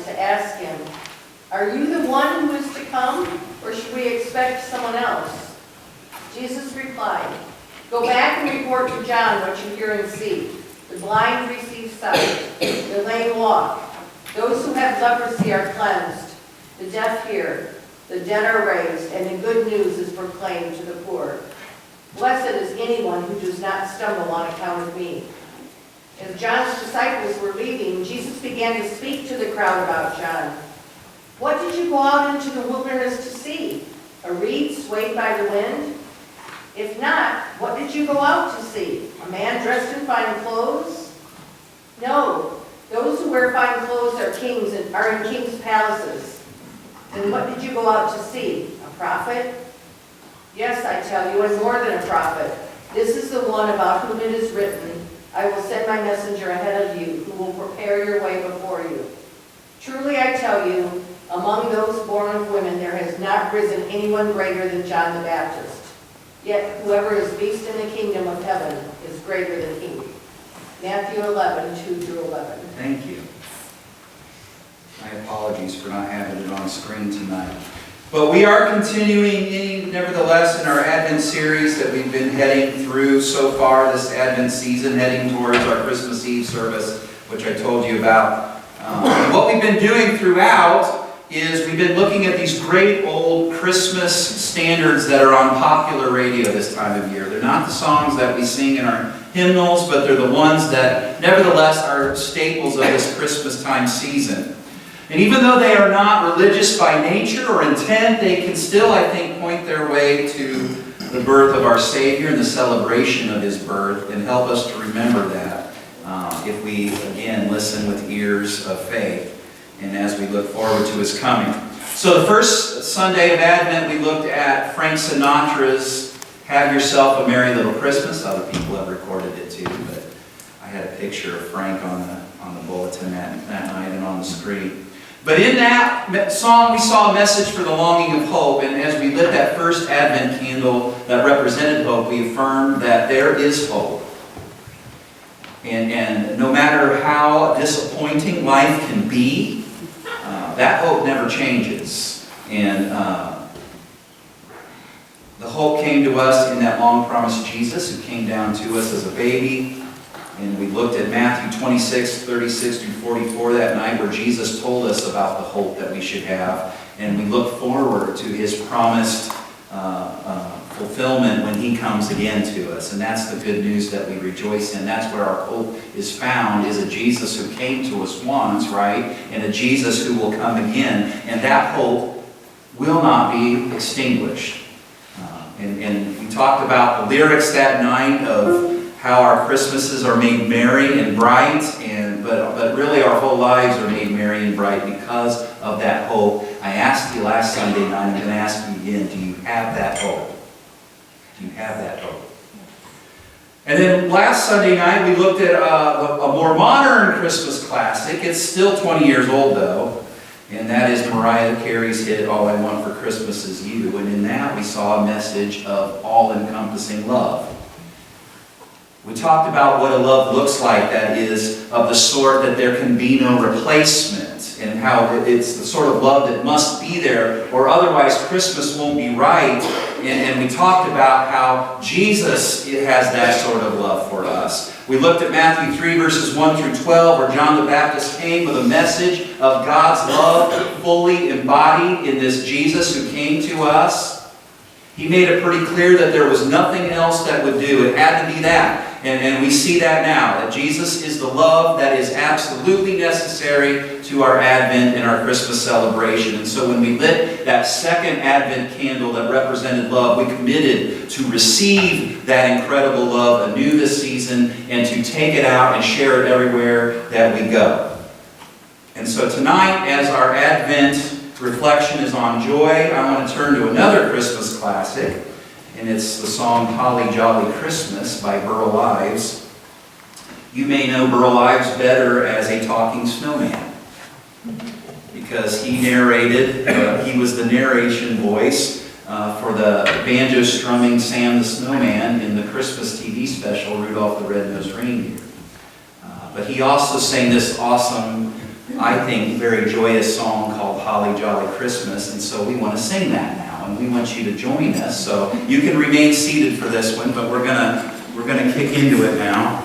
to ask him, "Are you the one who is to come, or should we expect someone else?" Jesus replied, "Go back and report to John what you hear and see. The blind receive sight, the lame walk, those who have leprosy are cleansed, the deaf hear, the dead are raised, and the good news is proclaimed to the poor. Blessed is anyone who does not stumble on account of me." As John's disciples were leaving, Jesus began to speak to the crowd about John. "What did you go out into the wilderness to see? A reed swayed by the wind? If not, what did you go out to see? A man dressed in fine clothes? No, those who wear fine clothes are kings and are in kings' palaces. Then what did you go out to see? A prophet? Yes, I tell you, and more than a prophet. This is the one about whom it is written, 'I will send my messenger ahead of you, who will prepare your way before you.' Truly I tell you, among those born of women there has not risen anyone greater than John the Baptist. Yet whoever is least in the kingdom of heaven is greater than he." Matthew 11, 2-11. Thank you. My apologies for not having it on screen tonight. But we are continuing, nevertheless, in our Advent series that we've been heading through so far this Advent season, heading towards our Christmas Eve service, which I told you about. And what we've been doing throughout is we've been looking at these great old Christmas standards that are on popular radio this time of year. They're not the songs that we sing in our hymnals, but they're the ones that nevertheless are staples of this Christmas time season. And even though they are not religious by nature or intent, they can still, I think, point their way to the birth of our Savior and the celebration of His birth, and help us to remember that if we, again, listen with ears of faith and as we look forward to His coming. So the first Sunday of Advent, we looked at Frank Sinatra's "Have Yourself a Merry Little Christmas." Other people have recorded it too, but I had a picture of Frank on the bulletin that night and on the screen. But in that song, we saw a message for the longing of hope. And as we lit that first Advent candle that represented hope, we affirmed that there is hope. And no matter how disappointing life can be, that hope never changes. And the hope came to us in that long-promised Jesus who came down to us as a baby. And we looked at Matthew 26, 36-44 that night, where Jesus told us about the hope that we should have. And we look forward to His promised fulfillment when He comes again to us. And that's the good news that we rejoice in. That's where our hope is found, is a Jesus who came to us once, right? And a Jesus who will come again. And that hope will not be extinguished. And we talked about the lyrics that night of how our Christmases are made merry and bright, but really our whole lives are made merry and bright because of that hope. I asked you last Sunday night, I'm going to ask you again, do you have that hope? Do you have that hope? And then last Sunday night we looked at a more modern Christmas classic. It's still 20 years old though, and that is Mariah Carey's hit, "All I Want for Christmas Is You." And in that we saw a message of all-encompassing love. We talked about what a love looks like that is of the sort that there can be no replacement, and how it's the sort of love that must be there or otherwise Christmas won't be right. And we talked about how Jesus has that sort of love for us. We looked at Matthew 3 verses 1-12, where John the Baptist came with a message of God's love fully embodied in this Jesus who came to us. He made it pretty clear that there was nothing else that would do. It had to be that. And we see that now, that Jesus is the love that is absolutely necessary to our Advent and our Christmas celebration. And so when we lit that second Advent candle that represented love, we committed to receive that incredible love anew this season and to take it out and share it everywhere that we go. And so tonight, as our Advent reflection is on joy, I want to turn to another Christmas classic. And it's the song "Holly Jolly Christmas" by Burl Ives. You may know Burl Ives better as a talking snowman, because he narrated, he was the narration voice for the banjo-strumming Sam the Snowman in the Christmas TV special Rudolph the Red-Nosed Reindeer. But he also sang this awesome I think, very joyous song called Holly Jolly Christmas, and so we want to sing that now, and we want you to join us. So you can remain seated for this one, but we're gonna kick into it now.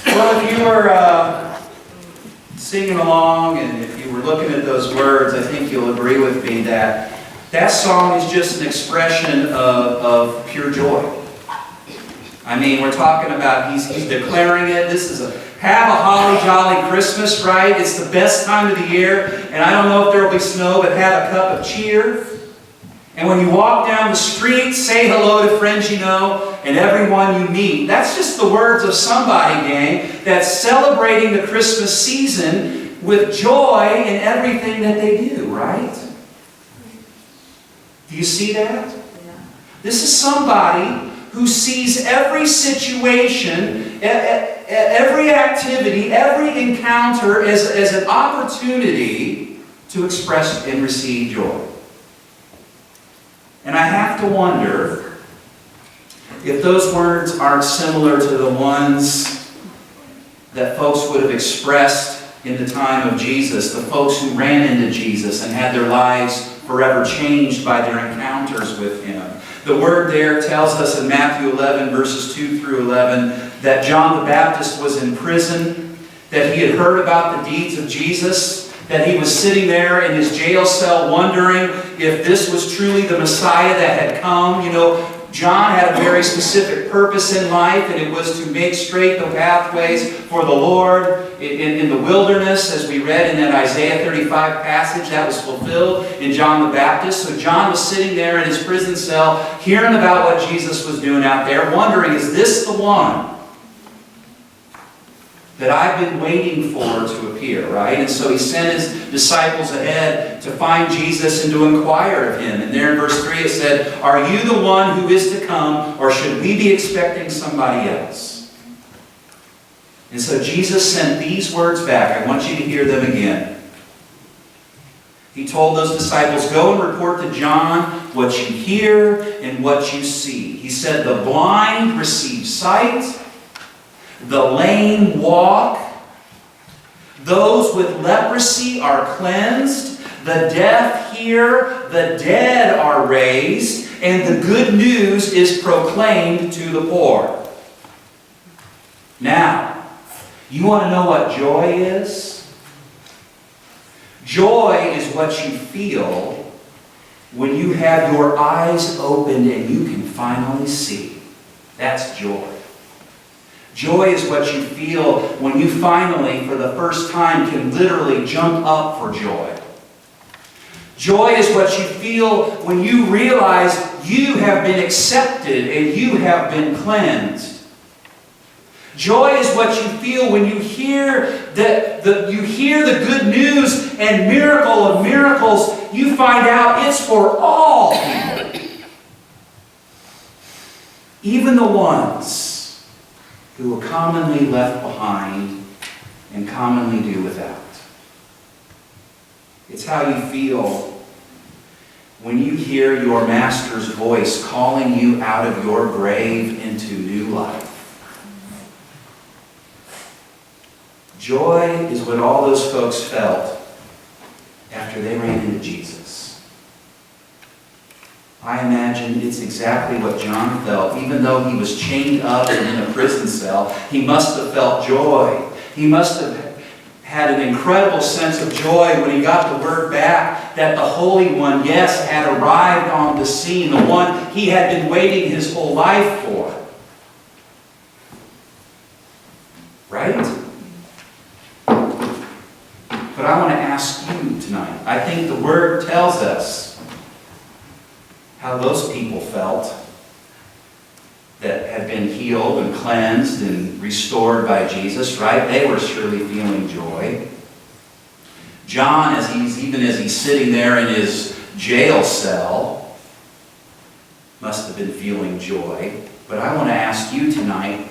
Well, if you were singing along and if you were looking at those words, I think you'll agree with me that that song is just an expression of pure joy. I mean, we're talking about, he's declaring it. This is have a holly jolly Christmas, right? It's the best time of the year. And I don't know if there will be snow, but have a cup of cheer. And when you walk down the street, say hello to friends you know and everyone you meet. That's just the words of somebody, gang, that's celebrating the Christmas season with joy in everything that they do, right? Do you see that? Yeah. This is somebody who sees every situation, every activity, every encounter as an opportunity to express and receive joy. And I have to wonder if those words aren't similar to the ones that folks would have expressed in the time of Jesus, the folks who ran into Jesus and had their lives forever changed by their encounters with Him. The word there tells us in Matthew 11, verses 2 through 11, that John the Baptist was in prison, that he had heard about the deeds of Jesus, that he was sitting there in his jail cell wondering if this was truly the Messiah that had come. You know, John had a very specific purpose in life, and it was to make straight the pathways for the Lord in the wilderness, as we read in that Isaiah 35 passage. That was fulfilled in John the Baptist. So John was sitting there in his prison cell, hearing about what Jesus was doing out there, wondering, is this the one that I've been waiting for to appear, right? And so he sent his disciples ahead to find Jesus and to inquire of Him. And there in verse 3 it said, "Are you the one who is to come, or should we be expecting somebody else?" And so Jesus sent these words back. I want you to hear them again. He told those disciples, go and report to John what you hear and what you see. He said, the blind receive sight, the lame walk, those with leprosy are cleansed, the deaf hear, the dead are raised, and the good news is proclaimed to the poor. Now, you want to know what joy is? Joy is what you feel when you have your eyes opened and you can finally see. That's joy. Joy is what you feel when you finally, for the first time, can literally jump up for joy. Joy is what you feel when you realize you have been accepted and you have been cleansed. Joy is what you feel when you hear the good news and miracle of miracles. You find out it's for all people. Even the ones who are commonly left behind and commonly do without. It's how you feel when you hear your Master's voice calling you out of your grave into new life. Joy is what all those folks felt after they ran into Jesus. I imagine it's exactly what John felt. Even though he was chained up and in a prison cell, he must have felt joy. He must have had an incredible sense of joy when he got the word back that the Holy One, yes, had arrived on the scene, the one he had been waiting his whole life for. Right? But I want to ask you tonight. I think the Word tells us how those people felt that had been healed and cleansed and restored by Jesus, right? They were surely feeling joy. John, even as he's sitting there in his jail cell, must have been feeling joy. But I want to ask you tonight,